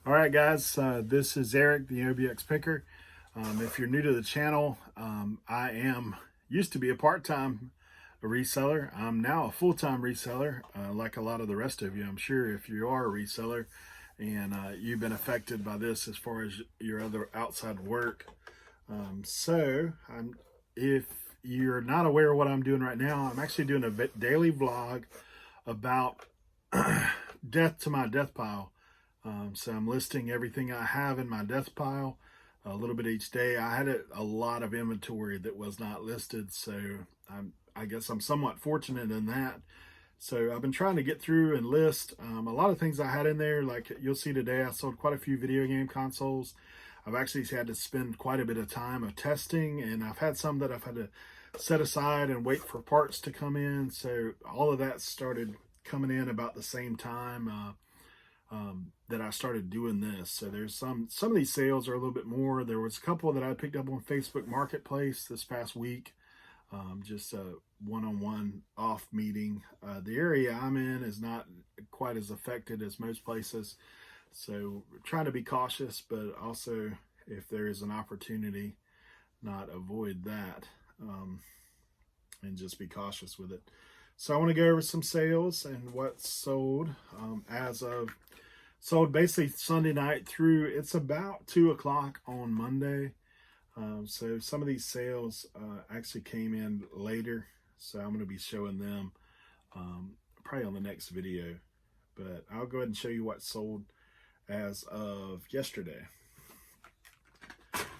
All right, guys, this is Eric, the OBX Picker. If you're new to the channel, I used to be a part-time reseller. I'm now a full-time reseller, like a lot of the rest of you. I'm sure if you are a reseller and you've been affected by this as far as your other outside work. If you're not aware of what I'm doing right now, I'm actually doing a daily vlog about death to my death pile. So I'm listing everything I have in my death pile a little bit each day. I had a lot of inventory that was not listed, so I guess I'm somewhat fortunate in that. So I've been trying to get through and list a lot of things I had in there. Like you'll see today, I sold quite a few video game consoles. I've actually had to spend quite a bit of time of testing, and I've had some that I've had to set aside and wait for parts to come in. So all of that started coming in about the same time that I started doing this. So there's some of these sales are a little bit more. There was a couple that I picked up on Facebook Marketplace this past week. Just a one-on-one off meeting. The area I'm in is not quite as affected as most places. So trying to be cautious, but also if there is an opportunity, not avoid that and just be cautious with it. So I want to go over some sales and what's sold sold basically Sunday night through, it's about 2 o'clock on Monday. So some of these sales actually came in later. So I'm going to be showing them probably on the next video. But I'll go ahead and show you what sold as of yesterday.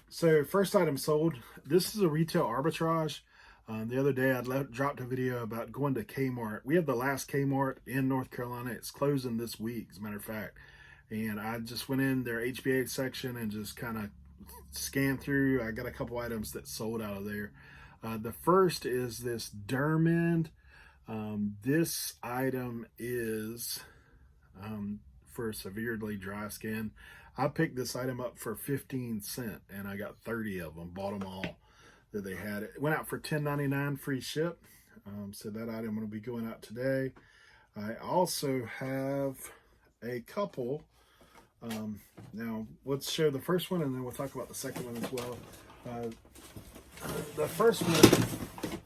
So first item sold, this is a retail arbitrage. The other day I dropped a video about going to Kmart. We have the last Kmart in North Carolina. It's closing this week, as a matter of fact. And I just went in their HBA section and just kind of scanned through. I got a couple items that sold out of there. The first is this Dermond. This item is for severely dry skin. I picked this item up for 15 cents and I got 30 of them, bought them all that they had. It went out for $10.99 free ship. So that item will be going out today. I also have a couple. Now let's show the first one and then we'll talk about the second one as well. The first one,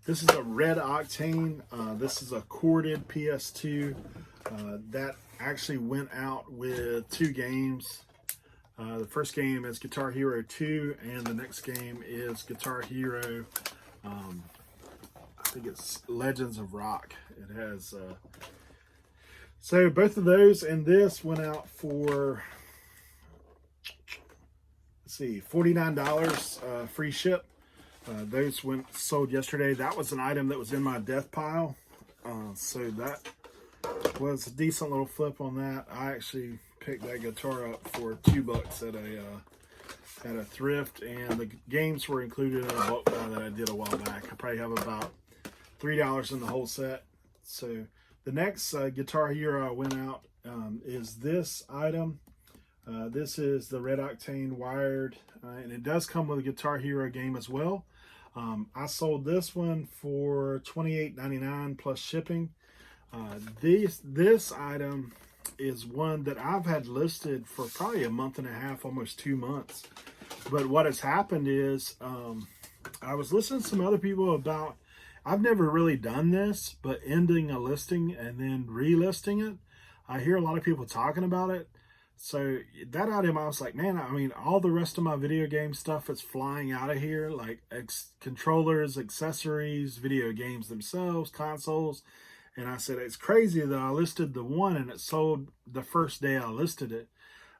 this is a Red Octane. This is a corded PS2 that actually went out with 2 games. The first game is Guitar Hero 2 and the next game is Guitar Hero, I think it's Legends of Rock. It has so both of those and this went out for, let's see, $49 free ship. Those sold yesterday. That was an item that was in my death pile. So that was a decent little flip on that. I actually picked that guitar up for $2 at a thrift, and the games were included in a bulk buy that I did a while back. I probably have about $3 in the whole set. So the next Guitar Hero I went out is this item. This is the Red Octane wired, and it does come with a Guitar Hero game as well. I sold this one for $28.99 plus shipping. This item is one that I've had listed for probably a month and a half, almost 2 months. But what has happened is I was listening to some other people about, I've never really done this, but ending a listing and then relisting it. I hear a lot of people talking about it. So that item, I was like, man, I mean, all the rest of my video game stuff is flying out of here, like controllers, accessories, video games themselves, consoles. And I said, it's crazy that I listed the one and it sold the first day I listed it.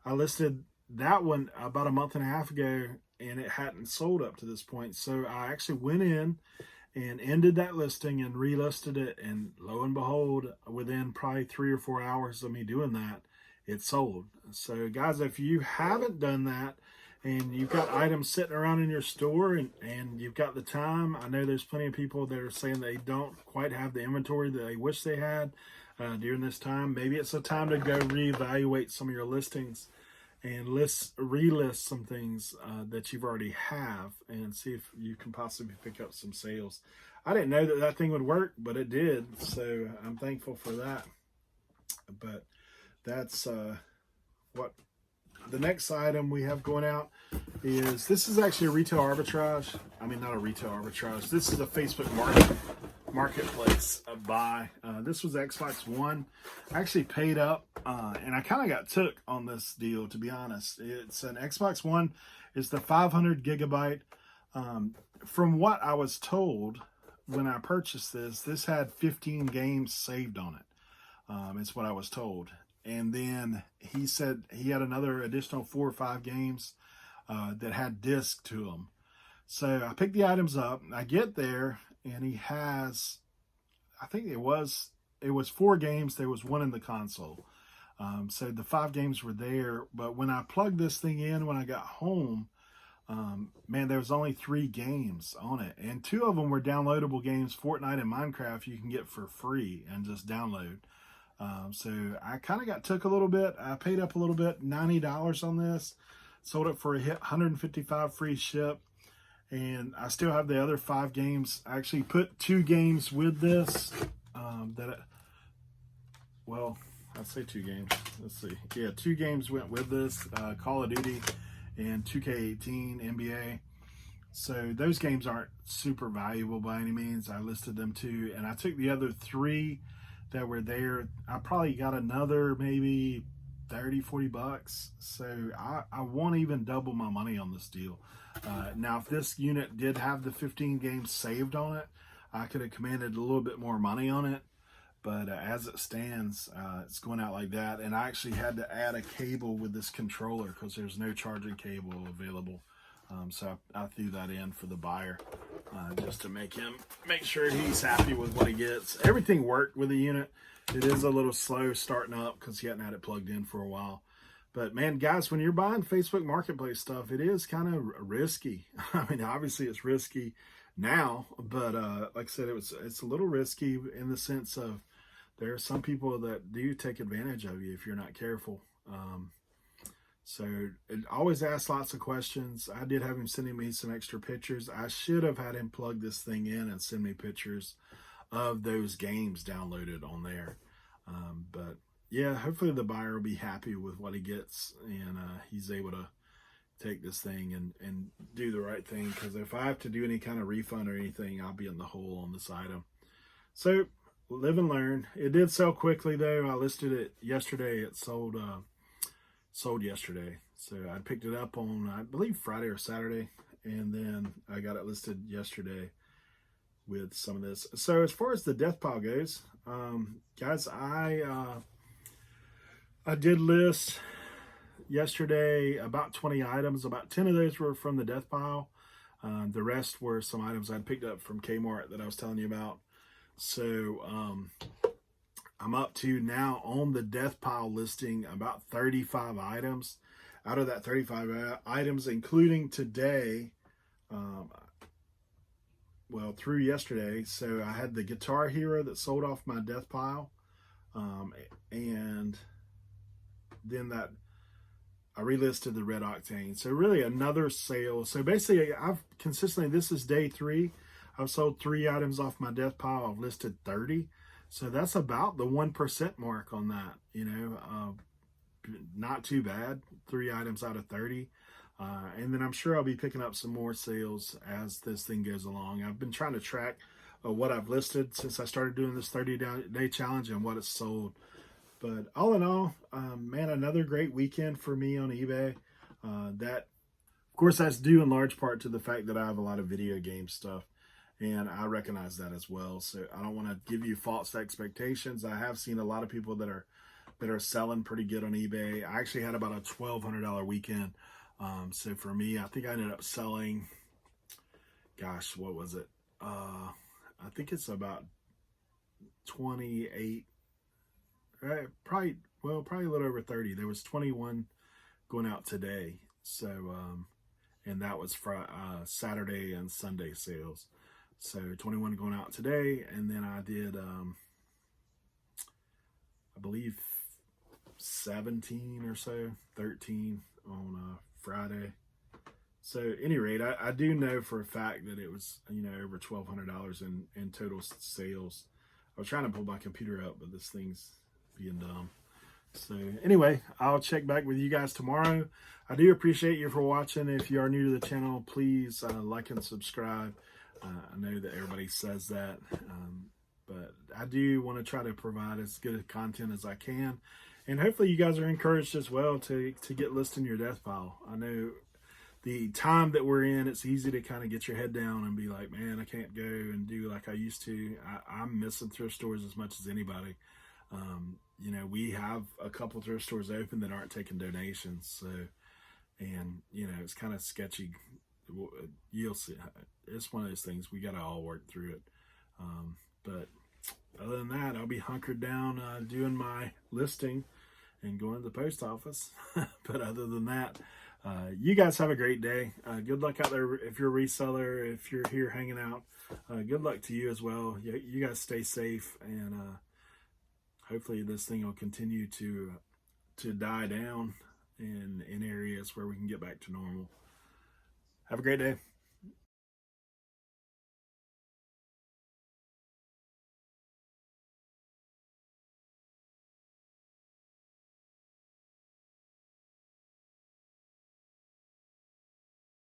I listed that one about a month and a half ago and it hadn't sold up to this point. So I actually went in and ended that listing and relisted it. And lo and behold, within probably 3 or 4 hours of me doing that, it sold. So guys, if you haven't done that and you've got items sitting around in your store and you've got the time, I know there's plenty of people that are saying they don't quite have the inventory that they wish they had during this time. Maybe it's a time to go reevaluate some of your listings and relist some things that you've already have and see if you can possibly pick up some sales. I didn't know that thing would work, but it did. So I'm thankful for that. But that's what the next item we have going out is, this is actually a retail arbitrage. I mean, not a retail arbitrage. This is a Facebook marketplace buy. This was Xbox One. I actually paid up, and I kind of got took on this deal, to be honest. It's an Xbox One. It's the 500 gigabyte. From what I was told when I purchased this had 15 games saved on it. It's what I was told. And then he said he had another additional 4 or 5 games that had disc to them. So I picked the items up. I get there, and he has, I think it was 4 games. There was 1 in the console. So the 5 games were there. But when I plugged this thing in, when I got home, man, there was only 3 games on it. And 2 of them were downloadable games, Fortnite and Minecraft, you can get for free and just download. So I kind of got took a little bit. I paid up a little bit, $90 on this. Sold it for a hit, $155 free ship. And I still have the other 5 games. I actually put 2 games with this. I'd say 2 games. Let's see. Yeah, 2 games went with this. Call of Duty and 2K18 NBA. So those games aren't super valuable by any means. I listed them too. And I took the other 3 that were there. I probably got another maybe 30, 40 bucks. So I won't even double my money on this deal. Now, if this unit did have the 15 games saved on it, I could have commanded a little bit more money on it. But as it stands, it's going out like that. And I actually had to add a cable with this controller because there's no charging cable available. So I threw that in for the buyer just to make sure he's happy with what he gets. Everything worked with the unit. It is a little slow starting up because he hadn't had it plugged in for a while. But man, guys, when you're buying Facebook Marketplace stuff, it is kind of risky. I mean, obviously it's risky now, but like I said, it's a little risky in the sense of there are some people that do take advantage of you if you're not careful. So it always asks lots of questions. I did have him sending me some extra pictures. I should have had him plug this thing in and send me pictures of those games downloaded on there. But yeah, hopefully the buyer will be happy with what he gets, and he's able to take this thing and do the right thing. Because if I have to do any kind of refund or anything, I'll be in the hole on this item. So live and learn. It did sell quickly though. I listed it yesterday. It sold yesterday. So I picked it up on, I believe, Friday or Saturday, and then I got it listed yesterday with some of this. So as far as the death pile goes, guys, I did list yesterday about 20 items. About 10 of those were from the death pile. The rest were some items I'd picked up from Kmart that I was telling you about. So I'm up to now on the death pile listing about 35 items. Out of that 35 items, including today, through yesterday. So I had the Guitar Hero that sold off my death pile. And then that I relisted the Red Octane. So really another sale. So basically I've consistently, this is day 3. I've sold 3 items off my death pile. I've listed 30. So that's about the 1% mark on that, not too bad. 3 items out of 30. And then I'm sure I'll be picking up some more sales as this thing goes along. I've been trying to track what I've listed since I started doing this 30-day challenge and what it's sold. But all in all, man, another great weekend for me on eBay. That, of course, that's due in large part to the fact that I have a lot of video game stuff. And I recognize that as well. So I don't want to give you false expectations. I have seen a lot of people that are selling pretty good on eBay. I actually had about a $1,200 weekend. So for me, I think I ended up selling, gosh, what was it? I think it's about 28, right? Probably a little over 30. There was 21 going out today. So, and that was for Saturday and Sunday sales. So 21 going out today, and then I did, I believe 17 or so, 13 on Friday. So at any rate, I do know for a fact that it was, over $1,200 in total sales. I was trying to pull my computer up, but this thing's being dumb. So anyway, I'll check back with you guys tomorrow. I do appreciate you for watching. If you are new to the channel, please like and subscribe. I know that everybody says that, but I do want to try to provide as good content as I can. And hopefully you guys are encouraged as well to get listed in your death pile. I know the time that we're in, it's easy to kind of get your head down and be like, man, I can't go and do like I used to. I'm missing thrift stores as much as anybody. You know, we have a couple thrift stores open that aren't taking donations. So, and, you know, it's kind of sketchy. You'll see. It's one of those things. We got to all work through it. But other than that, I'll be hunkered down doing my listing and going to the post office. But other than that, you guys have a great day. Good luck out there if you're a reseller, if you're here hanging out. Good luck to you as well. You guys stay safe, and hopefully this thing will continue to die down in areas where we can get back to normal. Have a great day.